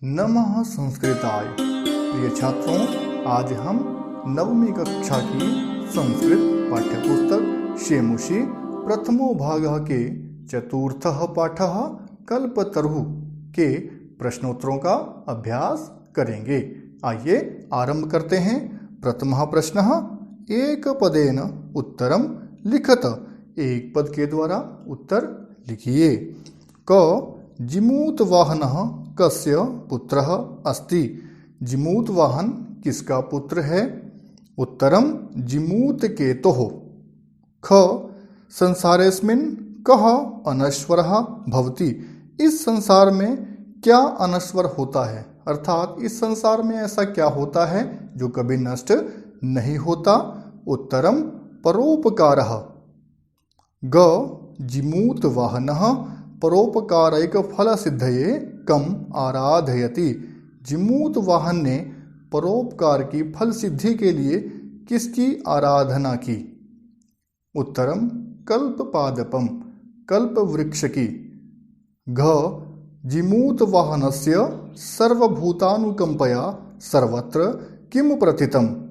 नमः संस्कृताय। प्रिय छात्रों, आज हम नवमी कक्षा की संस्कृत पाठ्यपुस्तक शेमुषी प्रथमो भागः के चतुर्थः पाठः कल्पतरुः के प्रश्नोत्तरों का अभ्यास करेंगे। आइए आरंभ करते हैं। प्रथमः प्रश्नः एक पदेन उत्तरम लिखत। एक पद के द्वारा उत्तर लिखिए। क जिमूत वाहनः कस्य पुत्रः अस्ति। जिमूत वाहन किसका पुत्र है? उत्तरम जिमूत केतुः। ख संसारेस्मिन् कः अनश्वरः भवति। इस संसार में क्या अनश्वर होता है, अर्थात इस संसार में ऐसा क्या होता है जो कभी नष्ट नहीं होता? उत्तरम परोपकारः। ग जिमूत वाहनः परोपकारैक फल सिद्धये कम आराधयति। जिमूत वाहन ने परोपकार की फल सिद्धि के लिए किसकी आराधना की? उत्तरम कल्पपादपम, कल्प वृक्ष की। घ जिमूत वाहनस्य सर्वभूतानुकंपया सर्वत्र किम प्रथितम।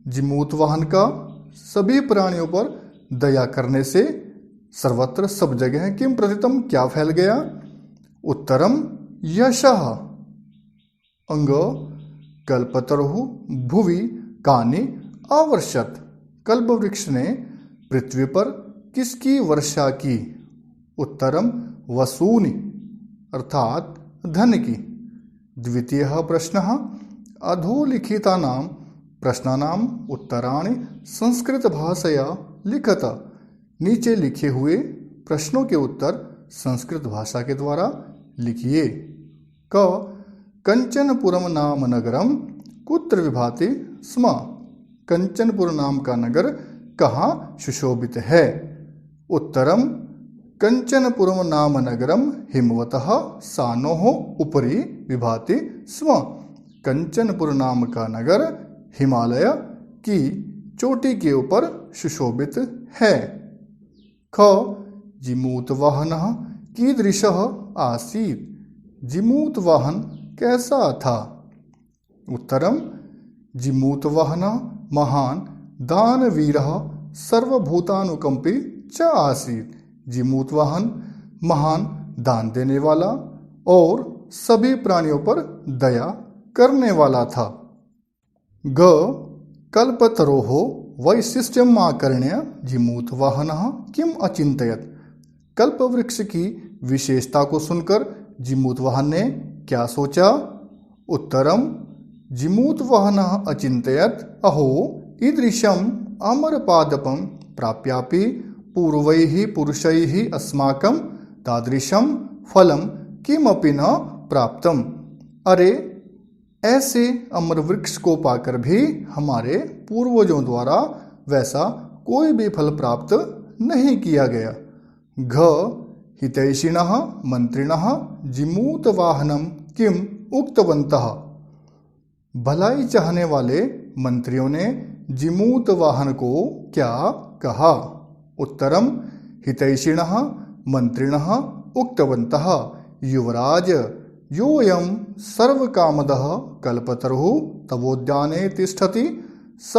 जिमूत वाहन का सभी प्राणियों पर दया करने से सर्वत्र सब जगह किम प्रथितम क्या फैल गया? उत्तरम यशः। अंग कल्पतरुः भुवि कानि अवर्षत। कल्प वृक्ष ने पृथ्वी पर किसकी वर्षा की? उत्तरम वसूनि, अर्थात धन की। द्वितीयः प्रश्नः अधोलिखितानां प्रश्नानां उत्तराणि संस्कृत भाषया लिखत। नीचे लिखे हुए प्रश्नों के उत्तर संस्कृत भाषा के द्वारा लिखिए। क कंचनपुरम नाम नगरम कुत्र विभाति स्म। कंचनपुर नाम का नगर कहाँ सुशोभित है? उत्तरम कंचनपुरम नाम नगरम हिमवतः सानोः उपरि विभाति स्म। कंचनपुर नाम का नगर हिमालय की चोटी के ऊपर सुशोभित है। ख जिमूत वाहनः कीदृशः आसीत्। जिमूत वाहन कैसा था? उत्तरम जिमूत वाहनः महान दानवीरः सर्वभूतानुकंपी च आसीत्। जिमूत वाहन महान दान देने वाला और सभी प्राणियों पर दया करने वाला था। ग कल्पतरोः वैशिष्ट्यम् आकर्ण्य जिमूत वाहनः किम अचिन्तयत्। कल्प वृक्ष की विशेषता को सुनकर जिमूत वाहन ने क्या सोचा? उत्तरम जिमूत वाहनः अचिन्तयत् अहो ईदृशम् अमरपादपं प्राप्यापि पूर्वैः पुरुषैः अस्माकं तादृशं फलं किमपि न प्राप्तम्। अरे, ऐसे अमर वृक्ष को पाकर भी हमारे पूर्वजों द्वारा वैसा कोई भी फल प्राप्त नहीं किया गया। घ हितैषिणः मंत्रिणः जिमूत वाहनम किम उक्तवन्तः। भलाई चाहने वाले मंत्रियों ने जिमूत वाहन को क्या कहा? उत्तरम हितैषिणः मंत्रिणः उक्तवन्तः युवराज योऽयं सर्वकामदः कल्पतरुः तवोद्याने तिष्ठति स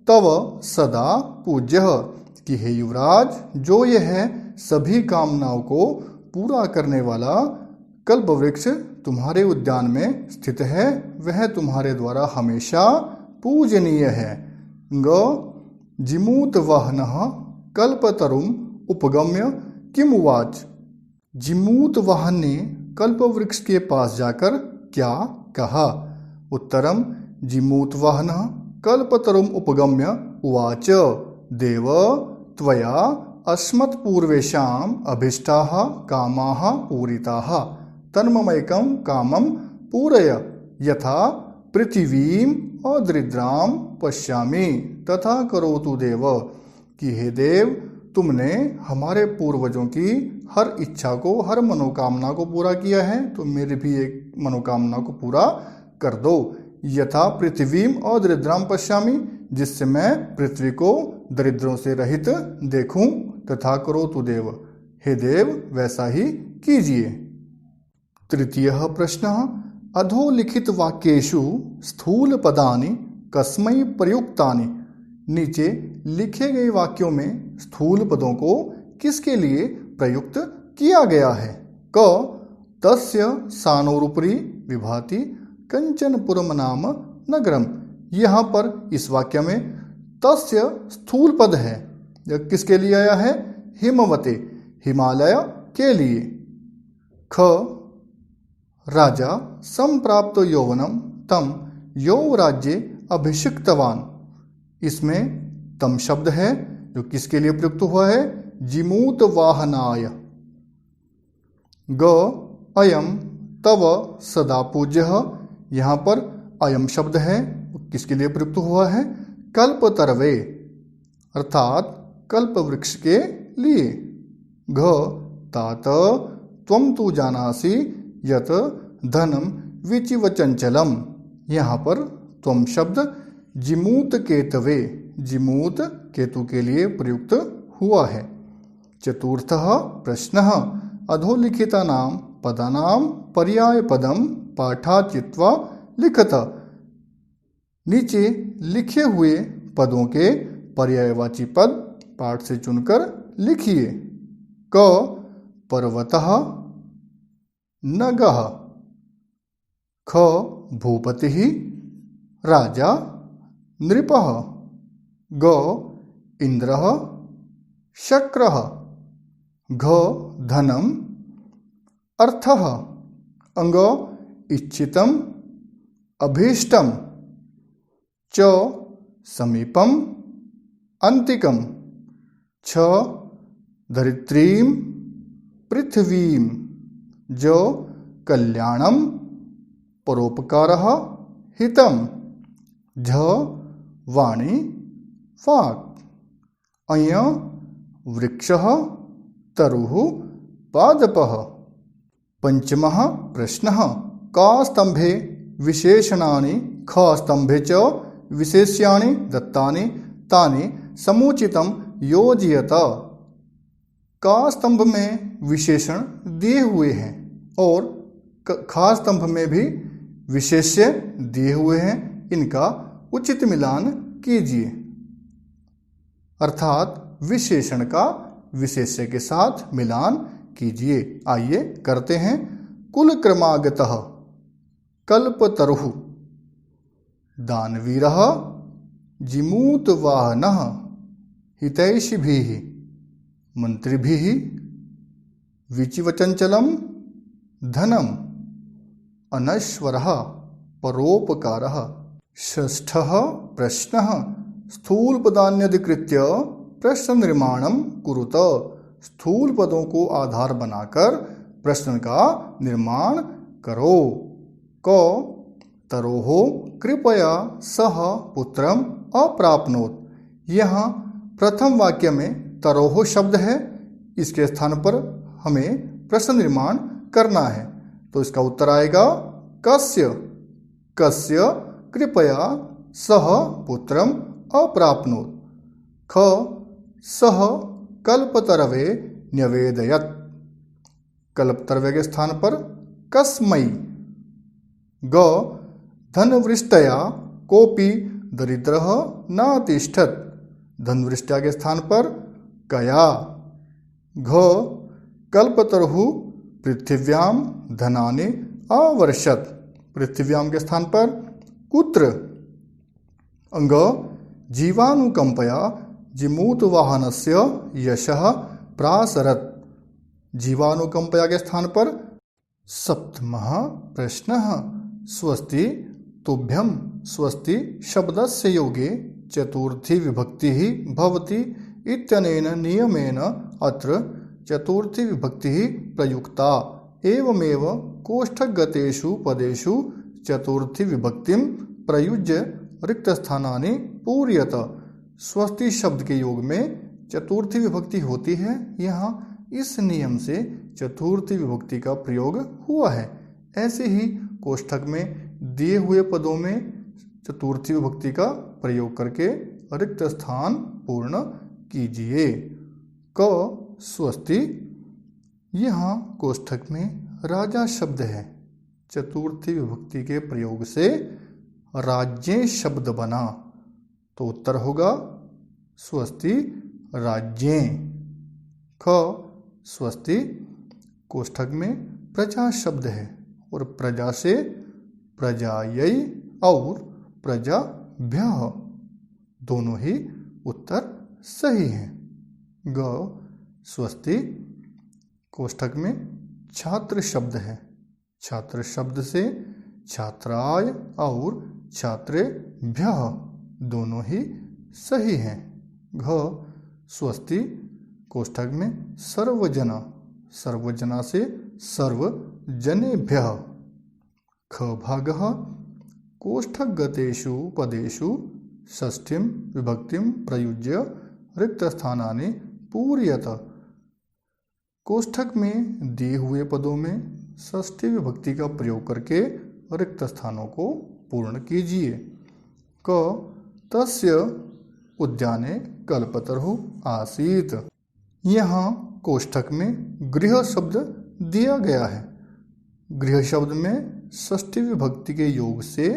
तव सदा पूज्यः। कि हे युवराज, जो यह सभी कामनाओं को पूरा करने वाला कल्प वृक्ष तुम्हारे उद्यान में स्थित है, वह तुम्हारे द्वारा हमेशा पूजनीय है। ग जिमूत वाहनः कल्पतरुम् उपगम्य किम उवाच। जिमूत वाहन ने कल्प वृक्ष के पास जाकर क्या कहा? उत्तरम जिमूत वाहनः कल्पतरुम् उपगम्य उवाच देव त्वया अस्मत्पूर्वेषाम् अभीष्टाः कामाः पूरिताः तन्ममैकं कामं पूरय यथा पृथिवीम् अदृद्रां पश्यामि तथा करोतु देव। कि हे देव, तुमने हमारे पूर्वजों की हर इच्छा को, हर मनोकामना को पूरा किया है, तो मेरी भी एक मनोकामना को पूरा कर दो। यथा पृथ्वीम अदृद्राम पश्यामि, जिससे मैं पृथ्वी को दरिद्रों से रहित देखूं। तथा करोतु देव, हे देव वैसा ही कीजिए। तृतीयः प्रश्नः अधोलिखित वाक्येषु स्थूल पदानि कस्मै प्रयुक्तानि। नीचे लिखे गए वाक्यों में स्थूल पदों को किसके लिए प्रयुक्त किया गया है। क तस्य सानोरुपरि विभाति कंचनपुरम नाम नगरम। यहाँ पर इस वाक्य में तस्य स्थूल पद है। यह किसके लिए आया है? हिमवते, हिमालय के लिए। ख राजा संप्राप्त यौवनम तम यौवराज्ये अभिषिक्तवान। इसमें तम शब्द है जो किसके लिए प्रयुक्त हुआ है? जिमूत वाहनाय। ग अयम तव सदा पूज्यः। यहाँ पर अयम शब्द है, किसके लिए प्रयुक्त हुआ है? कल्पतरवे अर्थात कल्प वृक्ष के लिए। घ तात त्वं तु जानासि यत धनम विचिवचंचलम। यहाँ पर त्वं शब्द जिमूत केतवे, जिमूत केतु के लिए प्रयुक्त हुआ है। चतुर्थः प्रश्नः अधोलिखितानां पदानां पर्याय पदम पाठाचित्वा लिखत। नीचे लिखे हुए पदों के पर्यायवाची पद पाठ से चुनकर लिखिए। क पर्वतः नगः। ख भूपतिः राजा नृपः। ग इंद्रः शक्रः। घ धनम अर्थः। अंग इच्छितम अभीष्टम। च समीपम अंतिकम। छ धरित्रीम पृथ्वीम। ज कल्याणम परोपकारः हितम। झ वाणी वाक्। अय वृक्षः तरुः पादपः। पंचमः प्रश्नः का स्तंभे विशेषणानि ख स्तंभे च विशेष्याणि दत्तानि तानि समुचितं योजयत। का स्तंभ में विशेषण दिए हुए हैं और खा स्तंभ में भी विशेष्य दिए हुए हैं, इनका उचित मिलान कीजिए। अर्थात विशेषण का विशेष्य के साथ मिलान कीजिए। आइए करते हैं। कुल क्रमागतः कल्पतरुः दानवीरः जिमूतवाहनः हितैषिभिः मंत्रिभिः विचिवचंचलम धनम अनश्वरः परोपकारः। षष्ठः प्रश्नः स्थूल पदान्यधिकृत्य प्रश्न निर्माणम कुरुत। स्थूल पदों को आधार बनाकर प्रश्न का निर्माण करो। क तरोः कृपया सह पुत्रम अप्राप्नोत। यहाँ प्रथम वाक्य में तरोः शब्द है, इसके स्थान पर हमें प्रश्न निर्माण करना है, तो इसका उत्तर आएगा कस्य। कस्य कृपया सह पुत्रम अप्राप्नोत। ख सह कल्पतरवे न्यवेदयत्। कल्पतरवे के स्थान पर कस्मै। ग धनवृष्टया कोपि दरिद्रः नातिष्ठत्। धनवृष्टया के स्थान पर कया। घ कल्पतरुः पृथिव्यां धनानि अवर्षत्। पृथिव्यां के स्थान पर कुत्र। अंग जीवानुकंपया जिमूतवाहनस्य यशः प्रासरत्। जीवानुकंपया के स्थान पर। सप्तमः प्रश्नः स्वस्ति तुभ्यं। स्वस्ति शब्दस्य योगे चतुर्थी विभक्तिः भवति इत्यनेन नियमेन अत्र चतुर्थी विभक्तिः प्रयुक्ता। एवमेव कोष्ठगतेषु पदेषु चतुर्थी विभक्तिं प्रयुज्य रिक्तस्थानानि पूरयत। स्वस्ति शब्द के योग में चतुर्थी विभक्ति होती है, यहाँ इस नियम से चतुर्थी विभक्ति का प्रयोग हुआ है। ऐसे ही कोष्ठक में दिए हुए पदों में चतुर्थी विभक्ति का प्रयोग करके रिक्त स्थान पूर्ण कीजिए। क स्वस्ति। यहाँ कोष्ठक में राजा शब्द है, चतुर्थी विभक्ति के प्रयोग से राज्यें शब्द बना? तो उत्तर होगा स्वस्ति राज्यें। ख स्वस्ति कोष्ठक में प्रजा शब्द है और प्रजा से प्रजायै और प्रजाभ्यः दोनों ही उत्तर सही हैं। ग स्वस्ति कोष्ठक में छात्र शब्द है, छात्र शब्द से छात्राय और छात्रेभ्यः दोनों ही सही हैं। घ स्वस्ति कोष्ठक में सर्वजना, सर्वजना से सर्वजनेभ्यः। ख भागः कोष्ठकगतेषु पदेषु षष्ठीं विभक्तिं प्रयुज्य रिक्तस्थानानि पूरयत। कोष्ठक में दिए हुए पदों में षष्ठी विभक्ति का प्रयोग करके रिक्त स्थानों को पूर्ण कीजिए। क तस्य उद्याने कल्पतरुः आसीत्। यहाँ कोष्ठक में गृह शब्द दिया गया है। गृह शब्द में षष्ठी विभक्ति के योग से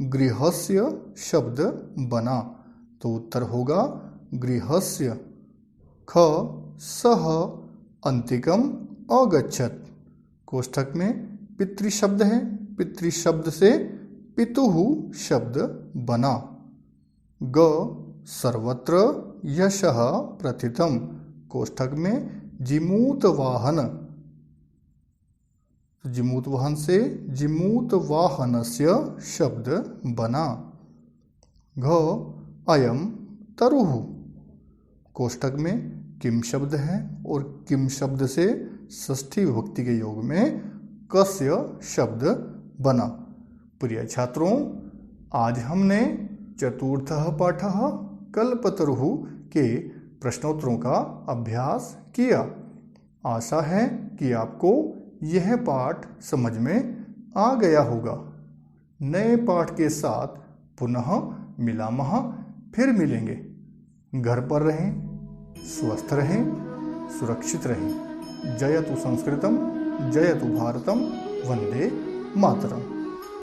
गृहस्य शब्द बना, तो उत्तर होगा गृहस्य। ख सह अंतिकम अगच्छत्। कोष्ठक में पितृ शब्द है, पितृ शब्द से पितुः शब्द बना। ग सर्वत्र यशः प्रथितम्। कोष्ठक में जिमूत वाहन, जिमूत वाहन से जिमूत वाहनस्य शब्द बना। घ अयम तरुः। कोष्ठक में किम शब्द है और किम शब्द से षष्ठी विभक्ति के योग में कस्य शब्द बना। प्रिय छात्रों, आज हमने चतुर्थः पाठः कल्पतरुः के प्रश्नोत्तरों का अभ्यास किया। आशा है कि आपको यह पाठ समझ में आ गया होगा। नए पाठ के साथ पुनः मिलामः फिर मिलेंगे। घर पर रहें, स्वस्थ रहें, सुरक्षित रहें। जयतु संस्कृतम, जयतु भारतम, वंदे मातरम।